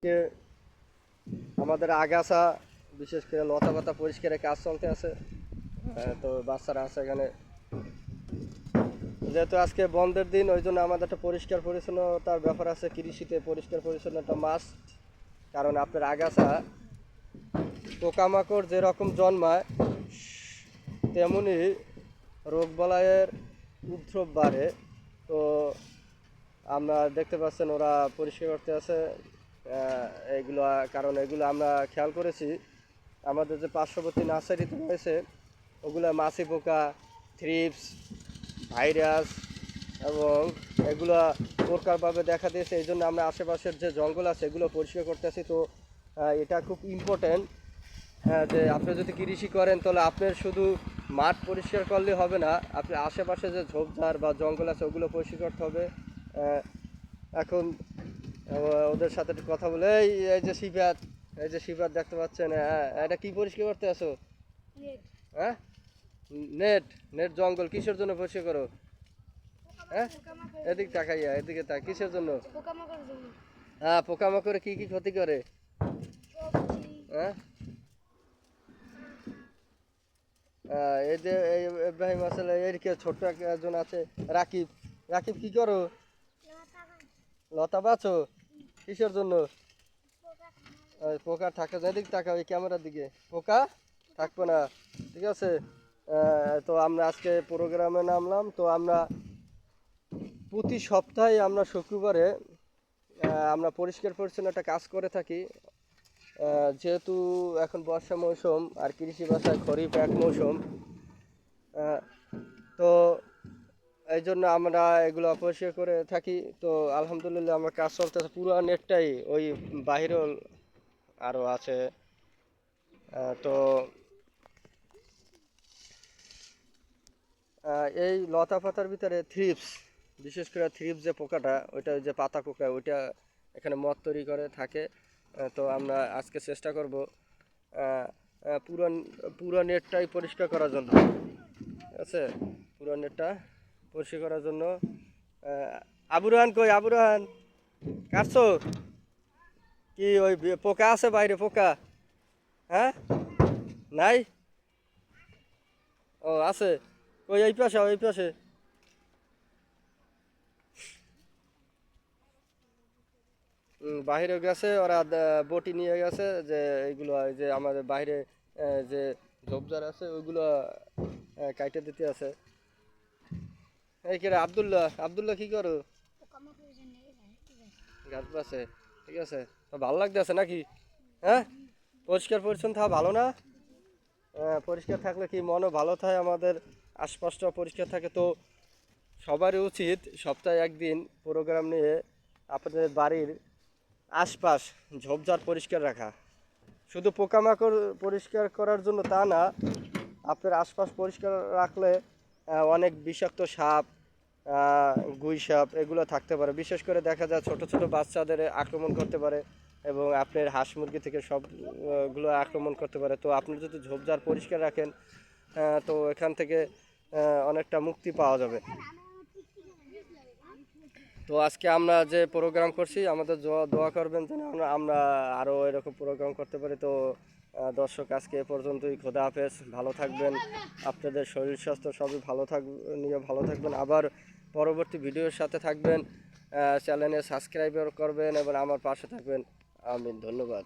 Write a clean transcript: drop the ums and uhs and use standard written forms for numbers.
কে আমাদের আগাছা বিশেষ করে লতা পাতা পরিষ্কারের কাজ চলতে আছে। তো বাচ্চারা আছে এখানে, যেহেতু আজকে বন্ধের দিন ওই জন্য আমাদের একটা পরিষ্কার পরিচ্ছন্নতার ব্যাপার আছে। কৃষিতে পরিষ্কার পরিচ্ছন্নতা মাস্ট, কারণ আপনার আগাছা পোকামাকড় যেরকম জন্মায় তেমনি রোগবালাইয়ের উদ্ভব বাড়ে। তো আমরা দেখতে পাচ্ছেন ওরা পরিষ্কার করতে আছে এইগুলো, কারণ এগুলো আমরা খেয়াল করেছি আমাদের যে পার্শ্ববর্তী নার্সারিতে রয়েছে ওগুলো মাছি পোকা, থ্রিপস, ভাইরাস এবং এগুলো প্রকারভাবে দেখা দিয়েছে। এই জন্য আমরা আশেপাশের যে জঙ্গল আছে এগুলো পরিষ্কার করতেছি। তো এটা খুব ইম্পর্ট্যান্ট যে আপনি যদি কৃষি করেন তাহলে আপনার শুধু মাঠ পরিষ্কার করলে হবে না, আপনি আশেপাশে যে ঝোপঝাড় বা জঙ্গল আছে ওগুলো পরিষ্কার করতে হবে। এখন ওদের সাথে একটু কথা বলে, এই যে সিফাত, এই যে সিফাত দেখতে পাচ্ছেন, এটা কি পরিষ্কার করতে আসো? হ্যাঁ, নেট নেট জঙ্গল কিসের জন্য পরিষ্কার করো? হ্যাঁ, এদিকে তাকাইয়া, এদিকে তাক, কিসের জন্য? হ্যাঁ, পোকামাকড়ে কি কি ক্ষতি করে? হ্যাঁ, এই যে এই ইব্রাহিম আসলে এর কে ছোট্ট একজন আছে, রাকিব। রাকিব কি করো? লতা বাছো কিসের জন্য? পোকা থাকে, এদিকে তাকাও, এই ক্যামেরার দিকে, পোকা থাকবে না, ঠিক আছে? তো আমরা আজকে প্রোগ্রামে নামলাম। তো আমরা প্রতি সপ্তাহে আমরা শুক্রবারে আমরা পরিষ্কার পরিচ্ছন্ন একটা কাজ করে থাকি। যেহেতু এখন বর্ষা মৌসুম আর কৃষি ভাষায় খরিফ এক মৌসুম, তো এই জন্য আমরা এগুলো পরিষ্কার করে থাকি। তো আলহামদুলিল্লাহ আমার কাজ চলতেছে, পুরো নেটটাই ওই বাহিরেও আরও আছে। তো এই লতা পাতার ভিতরে থ্রিপস, বিশেষ করে থ্রিপস যে পোকাটা, ওইটা ওই যে পাতা পোকা, ওইটা এখানে মদ তৈরি করে থাকে। তো আমরা আজকে চেষ্টা করব পুরো পুরো নেটটাই পরিষ্কার করার জন্য, ঠিক আছে? পুরো নেটটা পরিষ্কার করার জন্য। আবু রহান কই? আবু রহান কাটছো কি? ওই পোকা আছে বাইরে, পোকা? হ্যাঁ, নাই? ও আছে, ওই এই পাশে, ওই পাশে। বাইরে গেছে ওরা, বটি নিয়ে গেছে, যে এইগুলো এই যে আমাদের বাইরে যে ঝোপঝাড় আছে ওইগুলো কাইটে দিতে আছে। এই কে রে? আবদুল্লাহ, আবদুল্লাহ কি করো? গাছ আছে, ঠিক আছে। তো ভালো লাগতেছে নাকি? হ্যাঁ, পরিষ্কার পরিচ্ছন্ন থাকা ভালো না? পরিষ্কার থাকলে কি মনও ভালো থাকে, আমাদের আশপাশটা পরিষ্কার থাকে। তো সবারই উচিত সপ্তাহে একদিন প্রোগ্রাম নিয়ে আপনাদের বাড়ির আশপাশ ঝোপঝাড় পরিষ্কার রাখা। শুধু পোকামাকড় পরিষ্কার করার জন্য তা না, আপনার আশপাশ পরিষ্কার রাখলে অনেক বিষাক্ত সাপ, গুই সাপ এগুলো থাকতে পারে। বিশেষ করে দেখা যায় ছোট ছোট বাচ্চাদের আক্রমণ করতে পারে এবং আপনার হাঁস মুরগি থেকে সবগুলো আক্রমণ করতে পারে। তো আপনি যদি ঝোপঝাড় পরিষ্কার রাখেন তো এখান থেকে অনেকটা মুক্তি পাওয়া যাবে। তো আজকে আমরা যে প্রোগ্রাম করছি, আমাদের দোয়া করবেন যেন আমরা আরও এরকম প্রোগ্রাম করতে পারি। তো দর্শক, আজকে এ পর্যন্তই। খোদা হাফেজ, ভালো থাকবেন, আপনাদের শরীর স্বাস্থ্য সবই ভালো নিয়ে ভালো থাকবেন। আবার পরবর্তী ভিডিওর সাথে থাকবেন, চ্যানেলে সাবস্ক্রাইব করবেন এবং আমার পাশে থাকবেন। আমিন, ধন্যবাদ।